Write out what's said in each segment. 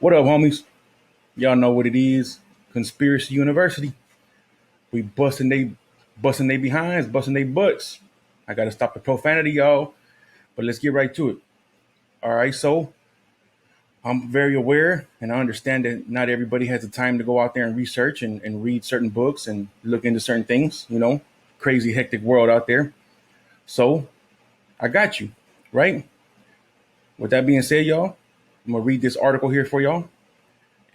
What up, homies? Y'all know what it is. Conspiracy University. We busting they behinds, busting they butts. I gotta stop the profanity, y'all. But let's get right to it. All right, so I'm very aware and I understand that not everybody has the time to go out there and research and read certain books and look into certain things, crazy hectic world out there. So I got you, right? With that being said, y'all, I'm gonna read this article here for y'all.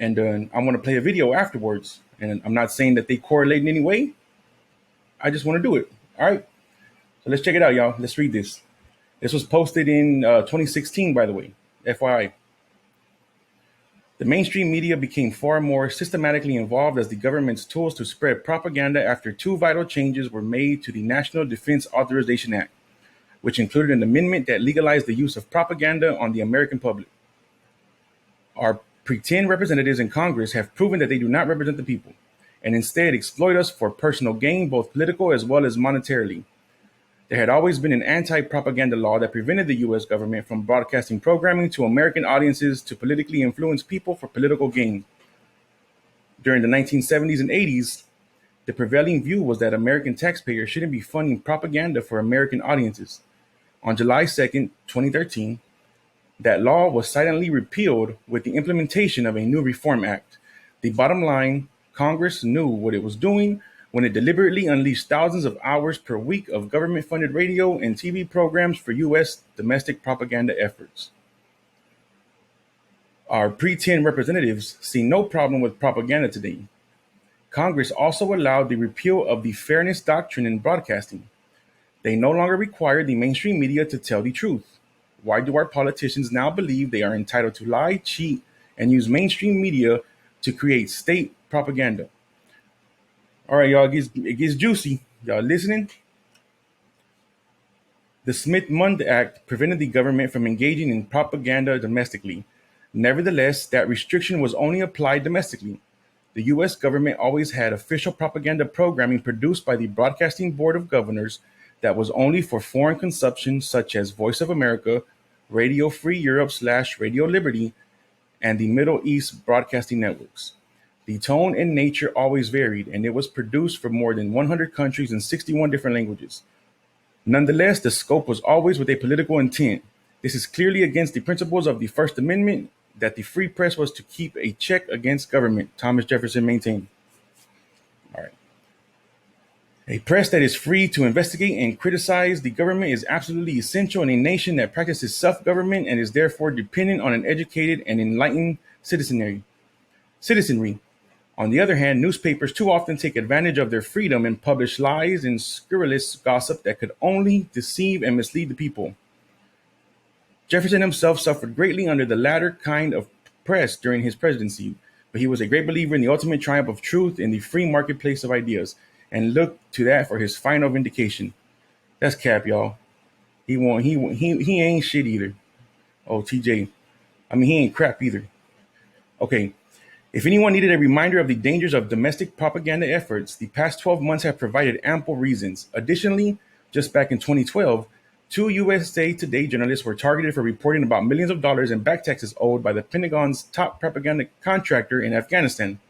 And I want to play a video afterwards. And I'm not saying that they correlate in any way. I just want to do it. All right. So let's check it out, y'all. Let's read this. This was posted in 2016, by the way. FYI. The mainstream media became far more systematically involved as the government's tools to spread propaganda after two vital changes were made to the National Defense Authorization Act, which included an amendment that legalized the use of propaganda on the American public. Our pretend representatives in Congress have proven that they do not represent the people and instead exploit us for personal gain, both political as well as monetarily. There had always been an anti propaganda law that prevented the US government from broadcasting programming to American audiences to politically influence people for political gain. During the 1970s and 80s, the prevailing view was that American taxpayers shouldn't be funding propaganda for American audiences. On July 2nd, 2013, that law was silently repealed with the implementation of a new Reform Act. The bottom line, Congress knew what it was doing when it deliberately unleashed thousands of hours per week of government funded radio and TV programs for U.S. domestic propaganda efforts. Our pretend representatives see no problem with propaganda today. Congress also allowed the repeal of the Fairness Doctrine in broadcasting. They no longer require the mainstream media to tell the truth. Why do our politicians now believe they are entitled to lie, cheat, and use mainstream media to create state propaganda? All right, y'all, it gets juicy. Y'all listening? The Smith-Mundt Act prevented the government from engaging in propaganda domestically. Nevertheless, that restriction was only applied domestically. The U.S. government always had official propaganda programming produced by the Broadcasting Board of Governors that was only for foreign consumption, such as Voice of America, Radio Free Europe/Radio Liberty, and the Middle East broadcasting networks. The tone and nature always varied, and it was produced for more than 100 countries in 61 different languages. Nonetheless, the scope was always with a political intent. This is clearly against the principles of the First Amendment that the free press was to keep a check against government, Thomas Jefferson maintained. All right. A press that is free to investigate and criticize the government is absolutely essential in a nation that practices self-government and is therefore dependent on an educated and enlightened citizenry. On the other hand, newspapers too often take advantage of their freedom and publish lies and scurrilous gossip that could only deceive and mislead the people. Jefferson himself suffered greatly under the latter kind of press during his presidency, but he was a great believer in the ultimate triumph of truth in the free marketplace of ideas, and looked to that for his final vindication. That's cap, y'all. He ain't shit either. Oh, TJ. I mean, he ain't crap either. Okay. If anyone needed a reminder of the dangers of domestic propaganda efforts, the past 12 months have provided ample reasons. Additionally, just back in 2012, two USA Today journalists were targeted for reporting about millions of dollars in back taxes owed by the Pentagon's top propaganda contractor in Afghanistan.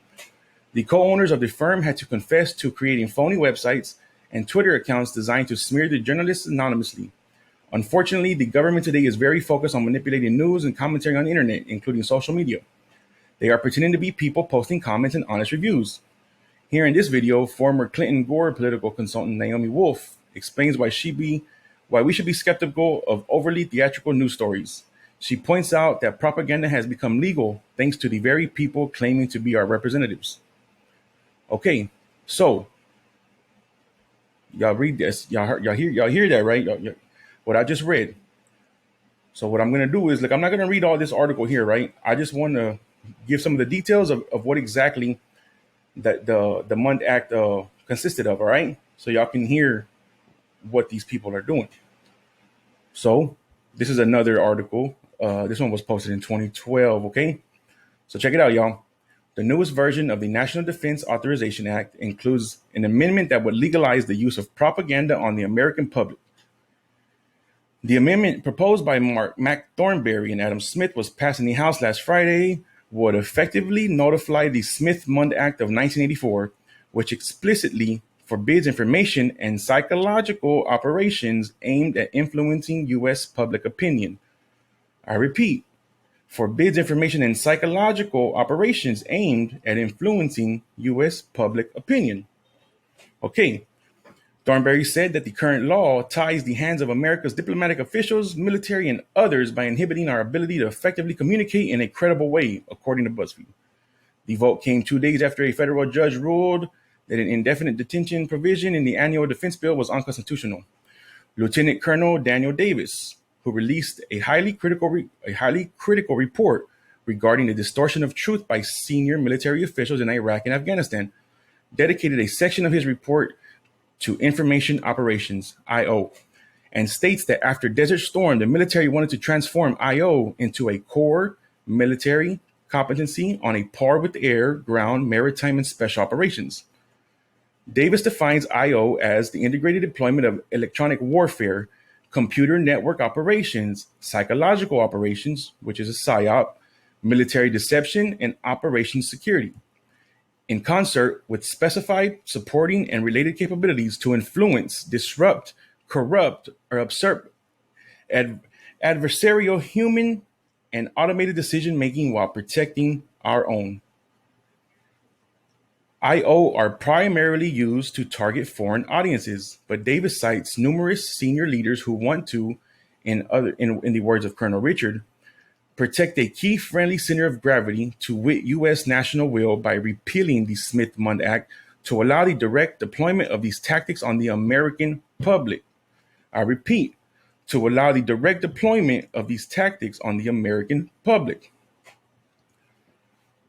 The co-owners of the firm had to confess to creating phony websites and Twitter accounts designed to smear the journalists anonymously. Unfortunately, the government today is very focused on manipulating news and commentary on the internet, including social media. They are pretending to be people posting comments and honest reviews. Here in this video, former Clinton Gore political consultant Naomi Wolf explains why we should be skeptical of overly theatrical news stories. She points out that propaganda has become legal thanks to the very people claiming to be our representatives. Okay, so y'all read this. Y'all hear that, right? What I just read. So what I'm gonna do is, I'm not gonna read all this article here, right? I just want to give some of the details of what exactly the Mundt Act consisted of. All right, so y'all can hear what these people are doing. So this is another article. This one was posted in 2012. Okay, so check it out, y'all. The newest version of the National Defense Authorization Act includes an amendment that would legalize the use of propaganda on the American public. The amendment proposed by Mac Thornberry and Adam Smith was passed in the House last Friday, would effectively notify the Smith-Mundt Act of 1984, which explicitly forbids information and psychological operations aimed at influencing U.S. public opinion. I repeat, forbids information and psychological operations aimed at influencing U.S. public opinion. Okay, Thornberry said that the current law ties the hands of America's diplomatic officials, military, and others by inhibiting our ability to effectively communicate in a credible way, according to BuzzFeed. The vote came 2 days after a federal judge ruled that an indefinite detention provision in the annual defense bill was unconstitutional. Lieutenant Colonel Daniel Davis, who released a highly critical report regarding the distortion of truth by senior military officials in Iraq and Afghanistan, dedicated a section of his report to Information Operations, IO, and states that after Desert Storm, the military wanted to transform IO into a core military competency on a par with air, ground, maritime, and special operations. Davis defines IO as the integrated deployment of electronic warfare, computer network operations, psychological operations, which is a PSYOP, military deception, and operations security, in concert with specified supporting and related capabilities to influence, disrupt, corrupt, or usurp adversarial human and automated decision-making while protecting our own. IO are primarily used to target foreign audiences, but Davis cites numerous senior leaders who want to, in the words of Colonel Richard, protect a key friendly center of gravity, to wit U.S. national will, by repealing the Smith-Mundt Act to allow the direct deployment of these tactics on the American public. I repeat, to allow the direct deployment of these tactics on the American public.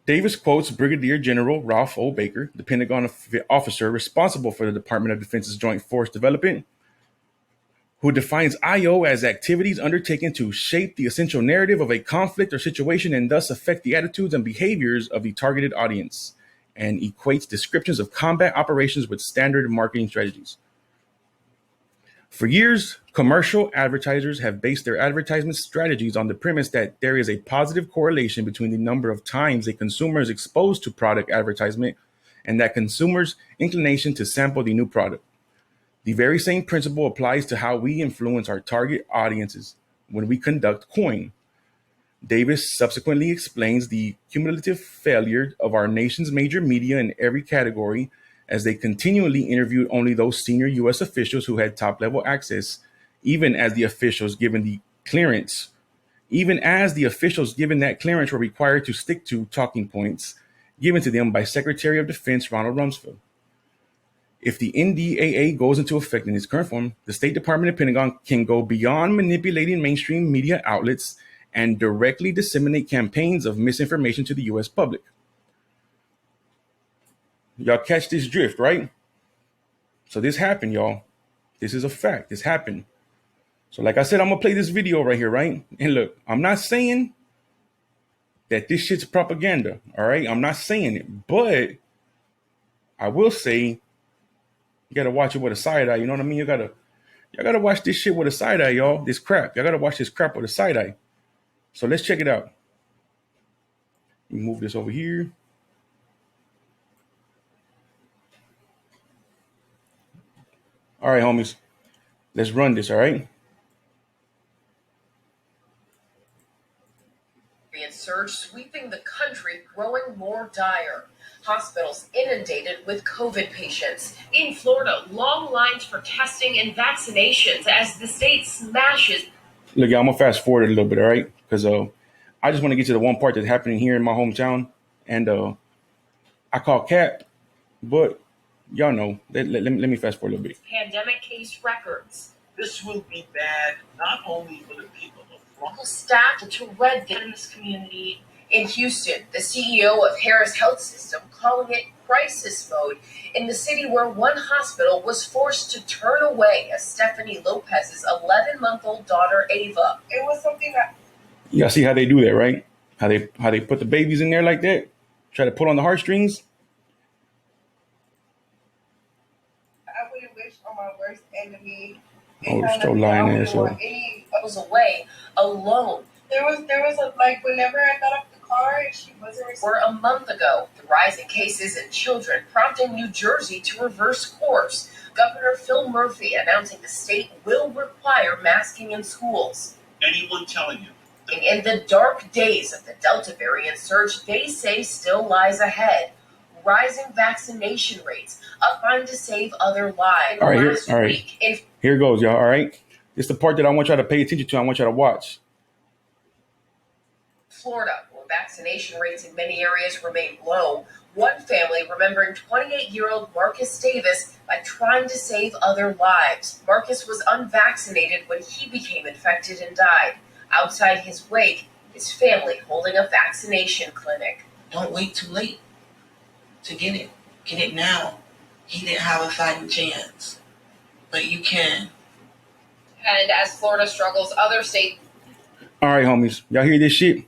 Davis quotes Brigadier General Ralph O. Baker, the Pentagon officer responsible for the Department of Defense's Joint Force Development, who defines IO as activities undertaken to shape the essential narrative of a conflict or situation and thus affect the attitudes and behaviors of the targeted audience, and equates descriptions of combat operations with standard marketing strategies. For years, commercial advertisers have based their advertisement strategies on the premise that there is a positive correlation between the number of times a consumer is exposed to product advertisement and that consumer's inclination to sample the new product. The very same principle applies to how we influence our target audiences when we conduct coin. Davis subsequently explains the cumulative failure of our nation's major media in every category, as they continually interviewed only those senior U.S. officials who had top-level access, even as the officials given that clearance were required to stick to talking points given to them by Secretary of Defense Ronald Rumsfeld. If the NDAA goes into effect in its current form, the State Department and Pentagon can go beyond manipulating mainstream media outlets and directly disseminate campaigns of misinformation to the U.S. public. Y'all catch this drift, right? So this happened, y'all. This is a fact. This happened. So like I said, I'm going to play this video right here, right? And look, I'm not saying that this shit's propaganda, all right? I'm not saying it, but I will say you got to watch it with a side eye. You know what I mean? Y'all got to watch this shit with a side eye, y'all. This crap. Y'all got to watch this crap with a side eye. So let's check it out. Let me move this over here. All right, homies. Let's run this, all right? Surge sweeping the country, growing more dire. Hospitals inundated with COVID patients. In Florida, long lines for testing and vaccinations as the state smashes. Look, y'all, I'm going to fast forward a little bit, all right? Because I just want to get to the one part that's happening here in my hometown. And I call cap, but y'all know. Let me fast forward a little bit. Pandemic case records. This will be bad not only for the people of Florida. Stacked to red in this community. In Houston, the CEO of Harris Health System calling it crisis mode in the city where one hospital was forced to turn away Stephanie Lopez's 11-month-old daughter, Ava. It was something that... Y'all see how they do that, right? How they put the babies in there like that? Try to pull on the heartstrings? I wouldn't wish on my worst enemy. Oh, still lying there, so... I was away alone. There was a, like, whenever I got off the car and she wasn't were a month ago. The rise in cases in children prompting New Jersey to reverse course. Governor Phil Murphy announcing the state will require masking in schools. Anyone telling you In the dark days of the Delta variant surge, they say still lies ahead. Rising vaccination rates, a fine to save other lives. All right, Last all right. week in Here goes, y'all. All right. This is the part that I want y'all to pay attention to. I want y'all to watch. Florida, where vaccination rates in many areas remain low, one family remembering 28-year-old Marcus Davis by trying to save other lives. Marcus was unvaccinated when he became infected and died. Outside his wake, his family holding a vaccination clinic. Don't wait too late to get it. Get it now. He didn't have a fighting chance, but you can. And as Florida struggles, other states. All right, homies. Y'all hear this shit?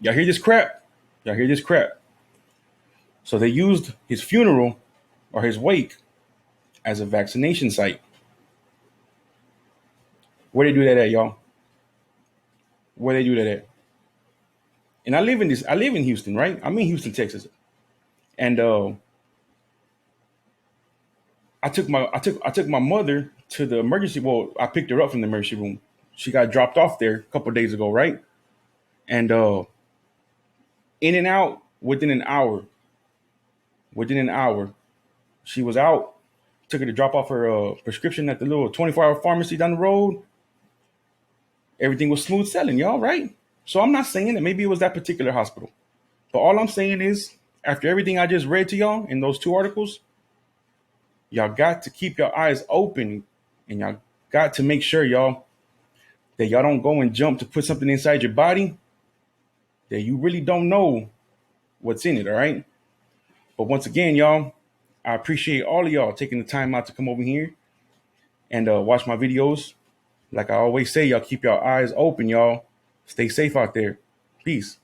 Y'all hear this crap? Y'all hear this crap? So they used his funeral or his wake as a vaccination site. Where they do that at, y'all? Where they do that at? And I live in Houston, right? I'm in Houston, Texas. And I took my mother to the emergency. Well, I picked her up from the emergency room. She got dropped off there a couple of days ago, right? And in and out within an hour. Within an hour, she was out. Took her to drop off her prescription at the little 24-hour pharmacy down the road. Everything was smooth sailing, y'all, right? So I'm not saying that maybe it was that particular hospital. But all I'm saying is, after everything I just read to y'all in those 2 articles, y'all got to keep your eyes open, and y'all got to make sure, y'all, that y'all don't go and jump to put something inside your body that you really don't know what's in it, all right? But once again, y'all, I appreciate all of y'all taking the time out to come over here and watch my videos. Like I always say, y'all keep your eyes open, y'all. Stay safe out there. Peace.